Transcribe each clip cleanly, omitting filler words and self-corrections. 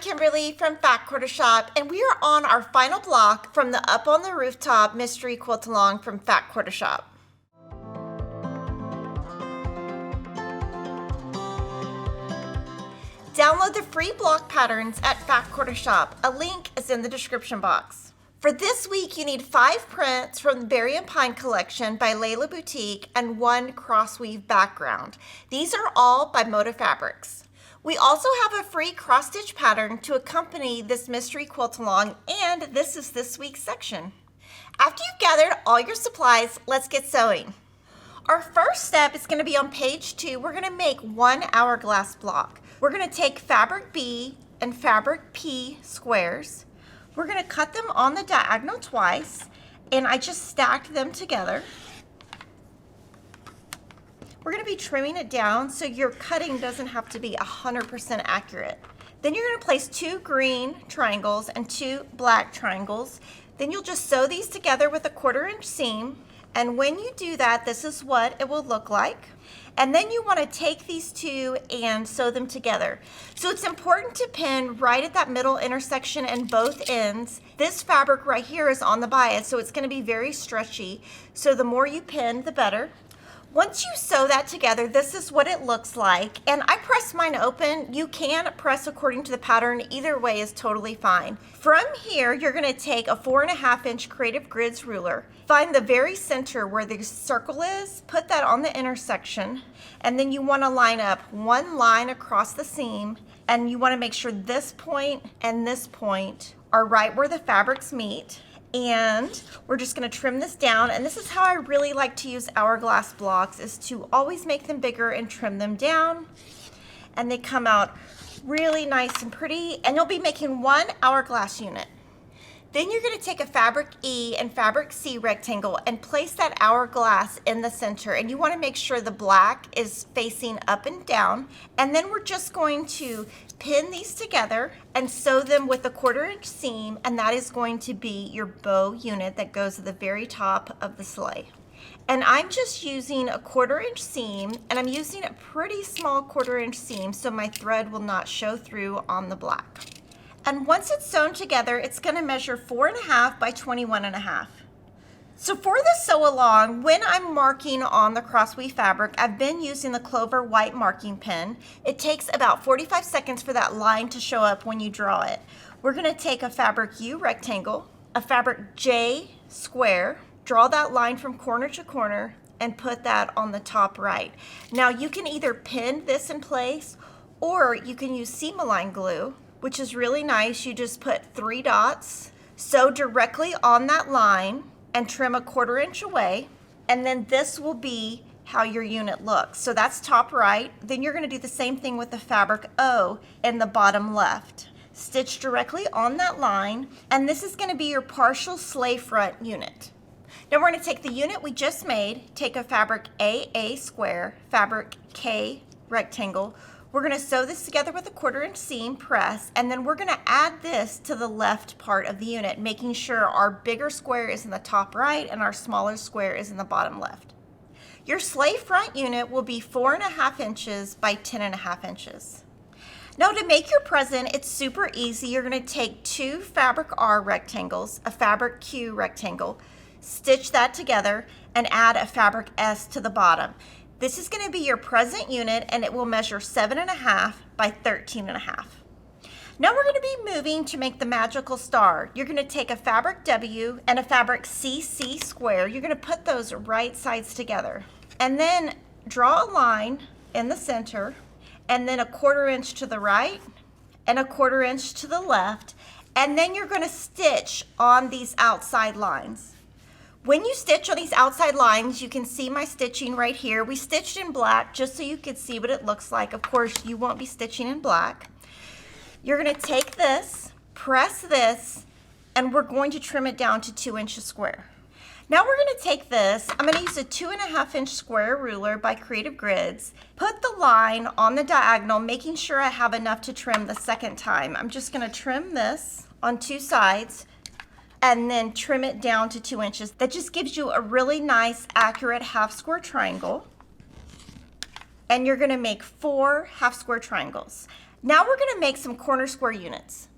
I'm Kimberly from Fat Quarter Shop, and we are on our final block from the Up on the Rooftop Mystery Quilt Along from Fat Quarter Shop. Download the free block patterns at Fat Quarter Shop. A link is in the description box. For this week, you need 5 prints from the Berry and Pine collection by Layla Boutique and 1 crossweave background. These are all by Moda Fabrics. We also have a free cross-stitch pattern to accompany this mystery quilt along, and this is this week's section. After you've gathered all your supplies, let's get sewing. Our first step is going to be on page 2. We're going to make 1 hourglass block. We're going to take fabric B and fabric P squares. We're going to cut them on the diagonal twice, and I just stacked them together. We're going to be trimming it down so your cutting doesn't have to be 100% accurate. Then you're going to place 2 green triangles and 2 black triangles. Then you'll just sew these together with a 1/4 inch seam. And when you do that, this is what it will look like. And then you want to take these 2 and sew them together. So it's important to pin right at that middle intersection and both ends. This fabric right here is on the bias, so it's going to be very stretchy. So the more you pin, the better. Once you sew that together, this is what it looks like. And I press mine open. You can press according to the pattern. Either way is totally fine. From here, you're going to take a 4.5 inch Creative Grids ruler. Find the very center where the circle is, put that on the intersection, and then you want to line up 1 line across the seam, and you want to make sure this point and this point are right where the fabrics meet. And we're just going to trim this down, and this is how I really like to use hourglass blocks, is to always make them bigger and trim them down, and they come out really nice and pretty, and you'll be making 1 hourglass unit. Then you're going to take a fabric E and fabric C rectangle and place that hourglass in the center, and you want to make sure the black is facing up and down, and then we're just going to pin these together and sew them with a 1/4 inch seam, and that is going to be your bow unit that goes at the very top of the sleigh. And I'm just using a 1/4 inch seam, and I'm using a pretty small 1/4 inch seam so my thread will not show through on the black. And once it's sewn together, it's going to measure 4.5 by 21.5. So for the sew along, when I'm marking on the crossweave fabric, I've been using the Clover white marking pen. It takes about 45 seconds for that line to show up when you draw it. We're going to take a fabric U rectangle, a fabric J square, draw that line from corner to corner, and put that on the top right. Now you can either pin this in place, or you can use seam-align glue, which is really nice. You just put 3 dots, sew directly on that line, and trim a 1/4 inch away, and then this will be how your unit looks. So that's top right. Then you're going to do the same thing with the fabric O in the bottom left. Stitch directly on that line, and this is going to be your partial sleigh front unit. Now we're going to take the unit we just made, take a fabric AA square, fabric K rectangle. We're going to sew this together with a 1/4 inch seam, press, and then we're going to add this to the left part of the unit, making sure our bigger square is in the top right and our smaller square is in the bottom left. Your sleigh front unit will be 4.5 inches by 10.5 inches. Now to make your present, it's super easy. You're going to take 2 fabric R rectangles, a fabric Q rectangle, stitch that together, and add a fabric S to the bottom. This is going to be your present unit, and it will measure 7.5 by 13.5. Now we're going to be moving to make the magical star. You're going to take a fabric W and a fabric CC square. You're going to put those right sides together, and then draw a line in the center, and then a 1/4 inch to the right and a 1/4 inch to the left, and then you're going to stitch on these outside lines. When you stitch on these outside lines, you can see my stitching right here. We stitched in black just so you could see what it looks like. Of course, you won't be stitching in black. You're going to take this, press this, and we're going to trim it down to 2 inches square. Now we're going to take this, I'm going to use a 2.5 inch square ruler by Creative Grids, put the line on the diagonal, making sure I have enough to trim the second time. I'm just going to trim this on 2 sides, and then trim it down to 2 inches. That just gives you a really nice, accurate half square triangle. And you're gonna make 4 half square triangles. Now we're gonna make some corner square units.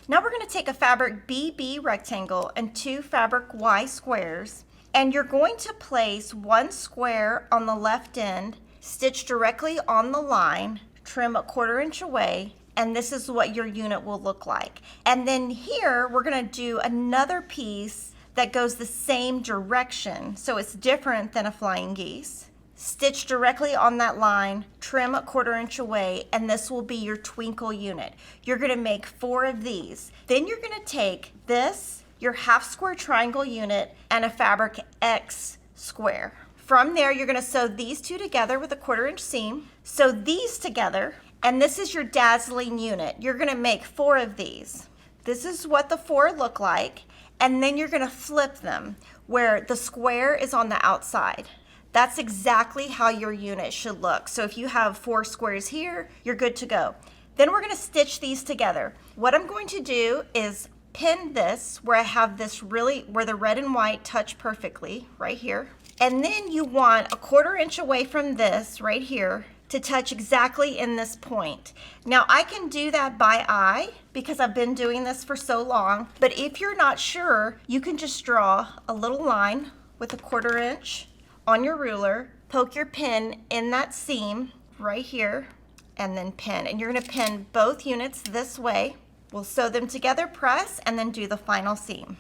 Now we're gonna take a fabric BB rectangle and 2 fabric Y squares, and you're going to place 1 square on the left end, stitch directly on the line, trim a 1/4 inch away, and this is what your unit will look like. And then here we're gonna do another piece that goes the same direction, so it's different than a flying geese. Stitch directly on that line, trim a 1/4 inch away, and this will be your twinkle unit. You're gonna make 4 of these. Then you're gonna take this, your half square triangle unit, and a fabric X square. From there, you're gonna sew these 2 together with a 1/4 inch seam, sew these together, and this is your dazzling unit. You're gonna make 4 of these. This is what the 4 look like, and then you're gonna flip them where the square is on the outside. That's exactly how your unit should look. So if you have 4 squares here, you're good to go. Then we're gonna stitch these together. What I'm going to do is pin this where I have this where the red and white touch perfectly, right here. And then you want a 1/4 inch away from this, right here, to touch exactly in this point. Now I can do that by eye because I've been doing this for so long, but if you're not sure, you can just draw a little line with a 1/4 inch on your ruler, poke your pin in that seam right here, and then pin. And you're gonna pin both units this way. We'll sew them together, press, and then do the final seam.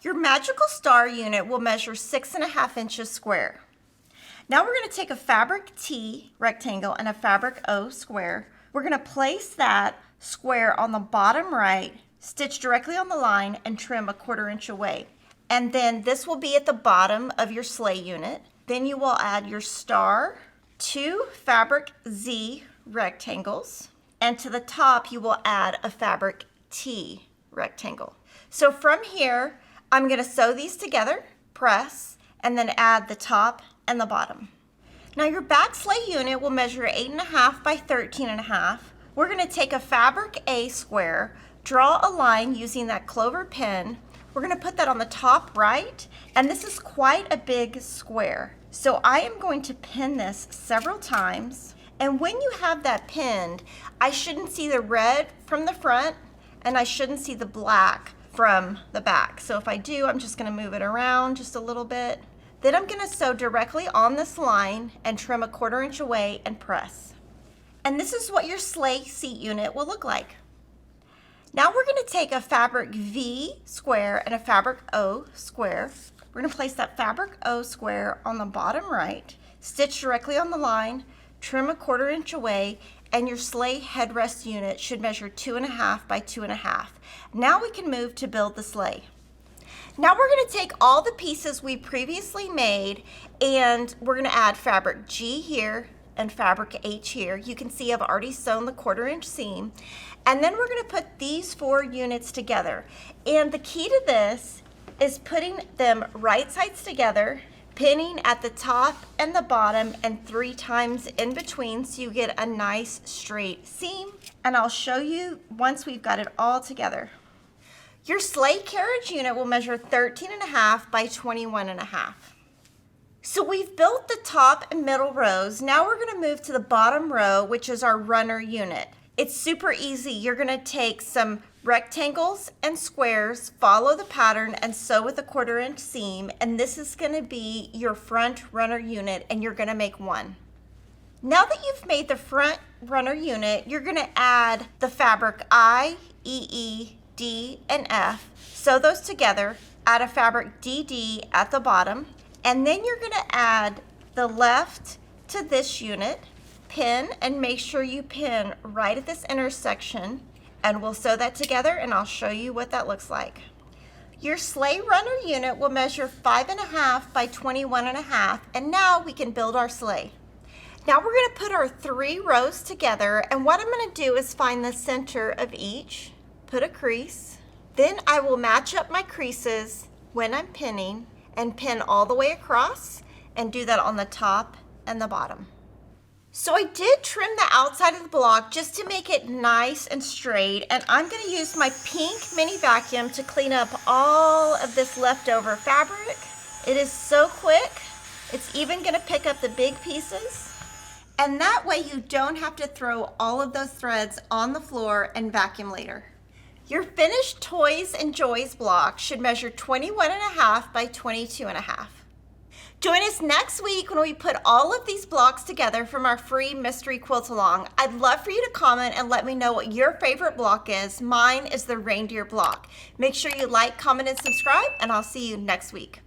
Your magical star unit will measure 6.5 inches square. Now we're gonna take a fabric T rectangle and a fabric O square. We're gonna place that square on the bottom right, stitch directly on the line, and trim a 1/4 inch away. And then this will be at the bottom of your sleigh unit. Then you will add your star, 2 fabric Z rectangles, and to the top you will add a fabric T rectangle. So from here, I'm gonna sew these together, press, and then add the top and the bottom. Now your back sleigh unit will measure 8.5 by 13.5. We're gonna take a fabric A square, draw a line using that clover pin. We're gonna put that on the top right, and this is quite a big square. So I am going to pin this several times, and when you have that pinned, I shouldn't see the red from the front, and I shouldn't see the black from the back. So if I do, I'm just gonna move it around just a little bit. Then I'm gonna sew directly on this line and trim a 1/4 inch away and press. And this is what your sleigh seat unit will look like. Now we're gonna take a fabric V square and a fabric O square. We're gonna place that fabric O square on the bottom right, stitch directly on the line, trim a 1/4 inch away, and your sleigh headrest unit should measure 2.5 by 2.5. Now we can move to build the sleigh. Now we're gonna take all the pieces we previously made, and we're gonna add fabric G here and fabric H here. You can see I've already sewn the 1/4 inch seam. And then we're gonna put these 4 units together. And the key to this is putting them right sides together, pinning at the top and the bottom, and 3 times in between so you get a nice straight seam. And I'll show you once we've got it all together. Your sleigh carriage unit will measure 13.5 by 21.5. So we've built the top and middle rows. Now we're gonna move to the bottom row, which is our runner unit. It's super easy. You're gonna take some rectangles and squares, follow the pattern, and sew with a 1/4 inch seam, and this is gonna be your front runner unit, and you're gonna make 1. Now that you've made the front runner unit, you're gonna add the fabric I, E, D, and F, sew those together, add a fabric DD at the bottom, and then you're gonna add the left to this unit, pin, and make sure you pin right at this intersection, and we'll sew that together and I'll show you what that looks like. Your sleigh runner unit will measure 5.5 by 21.5, and now we can build our sleigh. Now we're gonna put our 3 rows together, and what I'm gonna do is find the center of each, put a crease, then I will match up my creases when I'm pinning and pin all the way across, and do that on the top and the bottom. So I did trim the outside of the block just to make it nice and straight, and I'm gonna use my pink mini vacuum to clean up all of this leftover fabric. It is so quick. It's even gonna pick up the big pieces. And that way you don't have to throw all of those threads on the floor and vacuum later. Your finished Toys and Joys block should measure 21.5 by 22.5. Join us next week when we put all of these blocks together from our free mystery quilt along. I'd love for you to comment and let me know what your favorite block is. Mine is the reindeer block. Make sure you like, comment, and subscribe, and I'll see you next week.